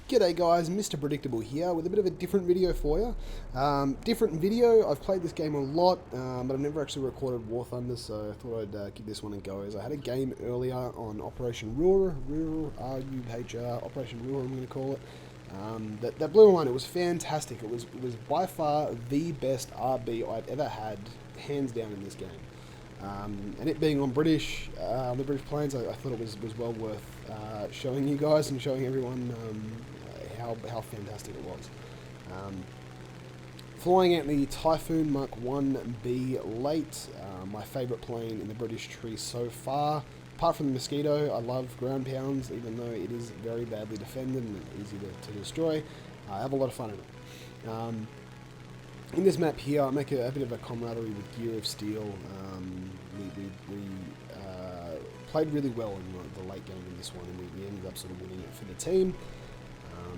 G'day guys, Mr. Predictable here with a bit of a different video for you. Different video, I've played this game a lot, but I've never actually recorded War Thunder, so I thought I'd give this one a go. As I had a game earlier on Operation Ruhr, R-U-H-R, Operation Ruhr I'm going to call it. That blew my mind. It was fantastic. It was by far the best RB I'd ever had, hands down, in this game. And it being on the British planes, I thought it was well worth showing you guys and showing everyone how fantastic it was. Flying at the Typhoon Mk1b late, my favourite plane in the British tree so far. Apart from the Mosquito, I love ground pounds, even though it is very badly defended and easy to destroy. I have a lot of fun in it. In this map here, I make a bit of a camaraderie with Gear of Steel. We played really well in the late game in this one, and we ended up sort of winning it for the team.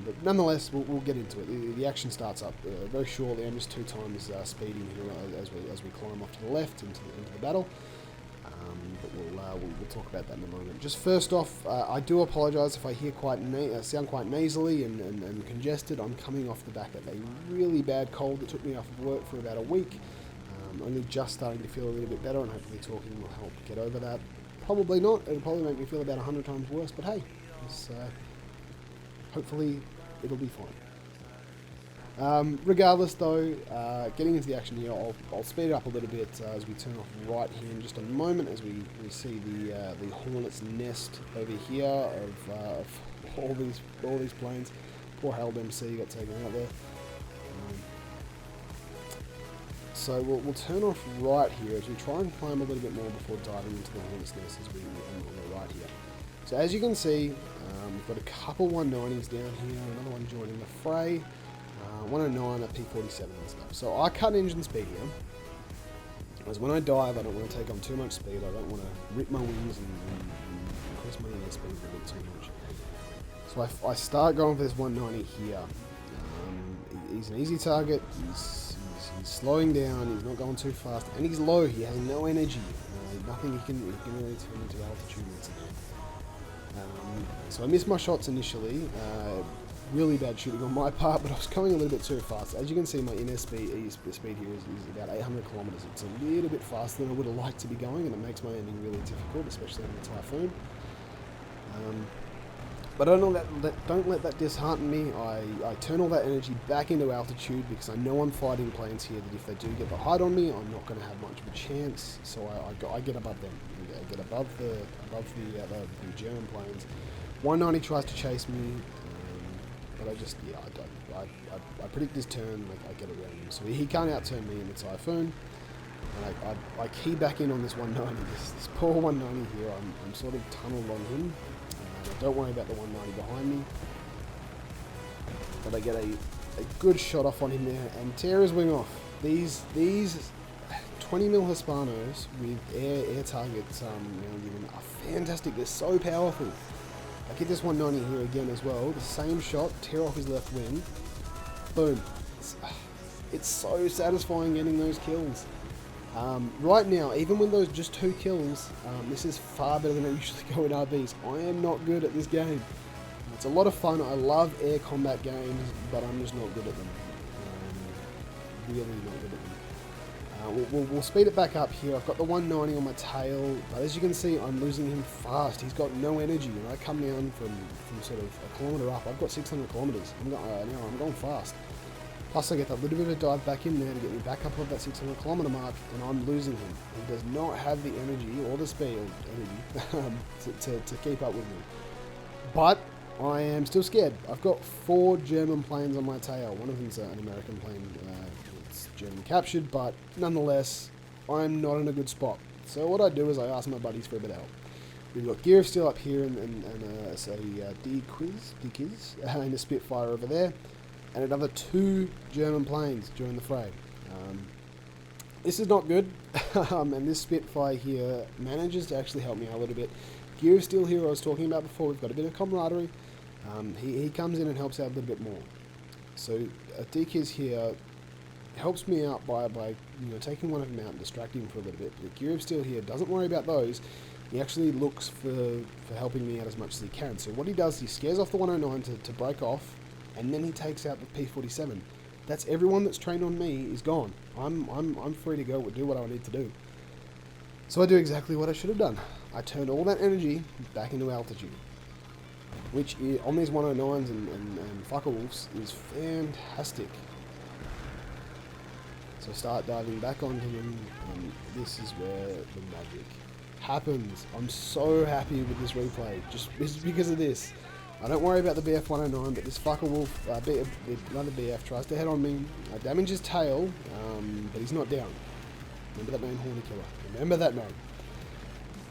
But nonetheless, we'll get into it. The action starts up very shortly. I'm just 2 times speeding here as we climb off to the left into the battle. But we'll talk about that in a moment. Just first off, I do apologise if I hear sound quite nasally and congested. I'm coming off the back of a really bad cold that took me off of work for about a week. Only just starting to feel a little bit better, and hopefully talking will help get over that. Probably not. It'll probably make me feel about 100 times worse, but hey, hopefully it'll be fine. Regardless though, getting into the action here, I'll speed it up a little bit as we turn off right here in just a moment, as we see the Hornet's nest over here of all these planes. Poor Harold MC got taken out there. So we'll turn off right here as we try and climb a little bit more before diving into the Hornet's nest as we on the right here. So as you can see, we've got a couple 190s down here, another one joining the fray, 109 at P47 and stuff. So I cut engine speed here, because when I dive I don't want to take on too much speed. I don't want to rip my wings and increase my airspeed a bit too much. So I start going for this 190 here. He's an easy target. He's slowing down, he's not going too fast, and he's low. He has no energy, nothing he can really turn into altitude. So I missed my shots initially, really bad shooting on my part, but I was going a little bit too fast. As you can see, my inner speed here is about 800 kilometers. It's a little bit faster than I would have liked to be going, and it makes my ending really difficult, especially on the Typhoon. But don't let that dishearten me. I turn all that energy back into altitude, because I know I'm fighting planes here that if they do get the height on me, I'm not going to have much of a chance. So I get above them. I get above the German planes. 190 tries to chase me, but I predict this turn. I get around him, so he can't outturn me in the Typhoon. And I key back in on this 190. This poor 190 here. I'm sort of tunneled on him. Don't worry about the 190 behind me, but I get a good shot off on him there and tear his wing off. These 20mm Hispanos with air targets are fantastic. They're so powerful. I get this 190 here again as well. The same shot, tear off his left wing. Boom. It's so satisfying getting those kills. Right now, even with those just 2 kills, this is far better than I usually go in RBs. I am not good at this game. It's a lot of fun. I love air combat games, but I'm just not good at them. Really not good at them. We'll speed it back up here. I've got the 190 on my tail, but as you can see, I'm losing him fast. He's got no energy. When I come down from sort of a kilometre up, I've got 600 kilometres. I'm going fast. Plus I get that little bit of dive back in there to get me back up above that 600 kilometre mark, and I'm losing him. He does not have the energy or the speed to keep up with me. But I am still scared. I've got 4 German planes on my tail. One of them's an American plane. It's German captured, but nonetheless, I'm not in a good spot. So what I do is I ask my buddies for a bit of help. We've got Gear of Steel up here and a D-Quiz and a Spitfire over there, and another 2 German planes join the fray. This is not good, and this Spitfire here manages to actually help me out a little bit. Gear of Steel here I was talking about before, we've got a bit of camaraderie. He comes in and helps out a little bit more. So DKiz here helps me out by taking one of them out and distracting him for a little bit. But Gear of Steel here doesn't worry about those. He actually looks for helping me out as much as he can. So what he does, he scares off the 109 to break off, and then he takes out the P47. That's everyone that's trained on me is gone. I'm free to go do what I need to do. So I do exactly what I should have done. I turned all that energy back into altitude, which on these 109s and fucker wolves is fantastic. So start diving back onto them, and this is where the magic happens. I'm so happy with this replay, just because of this. I don't worry about the BF 109, but this fucker wolf, another BF, tries to head on me. I damage his tail, but he's not down. Remember that name, Horny Killer. Remember that name.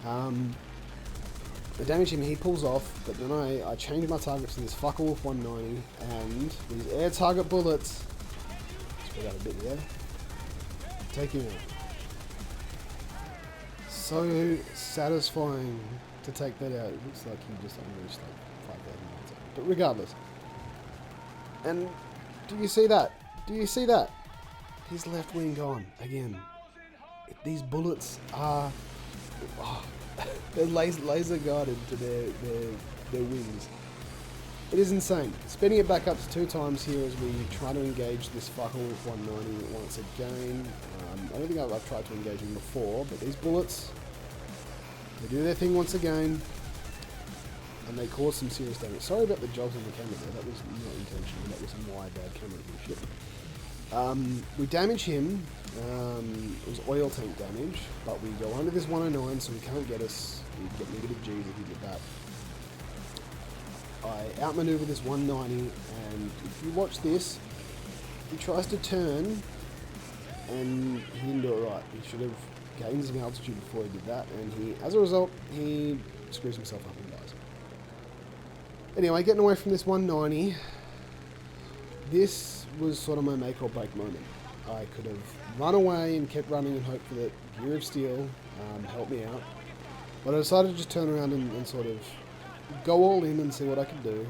I damage him, he pulls off, but then I change my targets to this fucker wolf 190, and these air target bullets, spread out a bit there, take him out. So satisfying to take that out. It looks like he just unleashed like 5,000 rounds. But regardless. And do you see that? Do you see that? His left wing gone again. These bullets are they're laser guarded to their wings. It is insane. Spinning it back up to 2 times here as we try to engage this fucker with 190 once again. I don't think I've tried to engage him before, but these bullets, they do their thing once again, and they cause some serious damage. Sorry about the jobs on the camera there, that was not intentional, that was my bad camera shit. We damage him, it was oil tank damage, but we go under this 109 so he can't get us, we get negative G's if he did that. I outmaneuver this 190, and if you watch this, he tries to turn, and he didn't do it right. He should have gained some altitude before he did that, and he, as a result, he screws himself up and dies. Anyway, getting away from this 190, this was sort of my make or break moment. I could have run away and kept running and hoped for that Gear of Steel help me out, but I decided to just turn around and sort of go all in and see what I could do,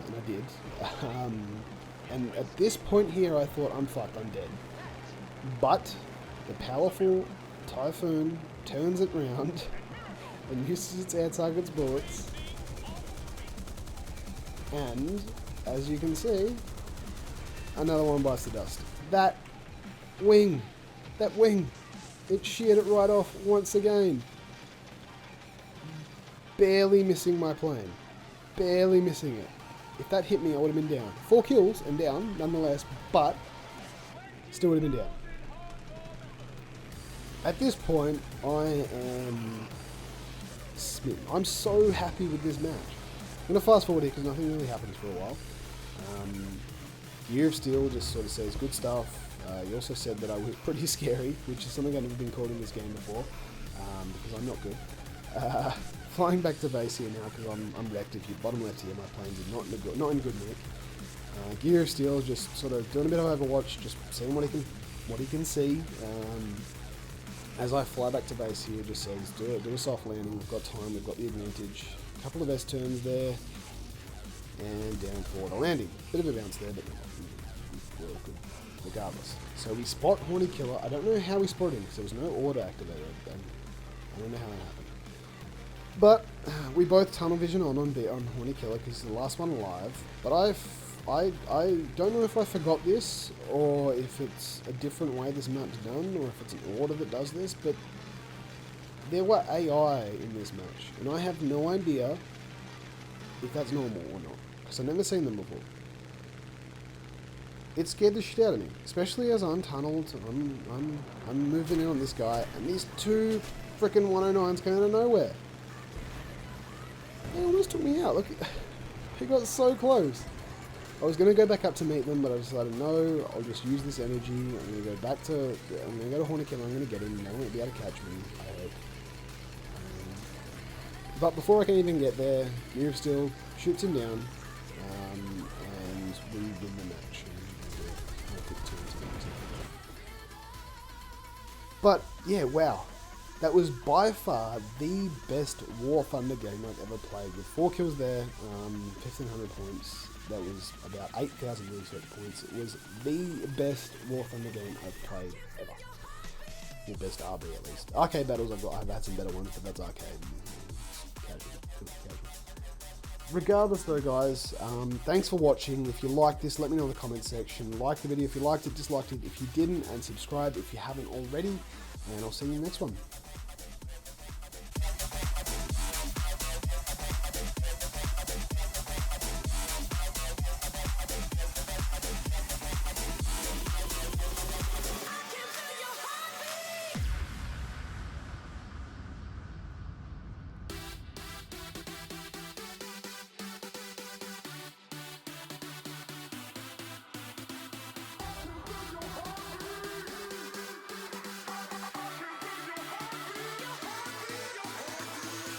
and I did. And at this point here, I thought, I'm fucked, I'm dead. But the powerful Typhoon turns it round and uses its air target's bullets, and as you can see, another one bites the dust. That wing, it sheared it right off once again. Barely missing my plane. Barely missing it. If that hit me, I would have been down. 4 kills and down, nonetheless, but still would have been down. At this point, I am smitten. I'm so happy with this match. I'm going to fast forward here because nothing really happens for a while. Gear of Steel just sort of says good stuff. He also said that I was pretty scary, which is something I've never been called in this game before, because I'm not good. Flying back to base here now because I'm wrecked. If you bottom left here, my planes are not in good nick. Gear of Steel just sort of doing a bit of Overwatch, just seeing what he can see. As I fly back to base here, just says do a soft landing. We've got time. We've got the advantage. A couple of S turns there, and down for the landing. Bit of a bounce there, but we're all good regardless. So we spot Horny Killer. I don't know how we spotted him because there was no order activated. I don't know how it happened. But we both tunnel vision on Horny Killer because he's the last one alive. But I don't know if I forgot this or if it's a different way this map's done or if it's an order that does this. But there were AI in this match, and I have no idea if that's normal or not because I've never seen them before. It scared the shit out of me, especially as I'm tunneled. I'm moving in on this guy, and these 2 freaking 109s came out of nowhere. They almost took me out. Look, he got so close. I was going to go back up to meet them, but I decided no, I'll just use this energy. I'm going to go back to, I'm going to go to Horny Killer, I'm going to get him. They won't be able to catch me, I hope. But before I can even get there, Gear of Steel shoots him down, and we win the match. But yeah, wow. That was by far the best War Thunder game I've ever played. With 4 kills there, 1,500 points. That was about 8,000 research points. It was the best War Thunder game I've played ever. Well, best RB at least. Arcade battles, I've had some better ones, but that's arcade. Casual. Regardless though, guys, thanks for watching. If you liked this, let me know in the comment section. Like the video if you liked it, disliked it if you didn't, and subscribe if you haven't already. And I'll see you in the next one.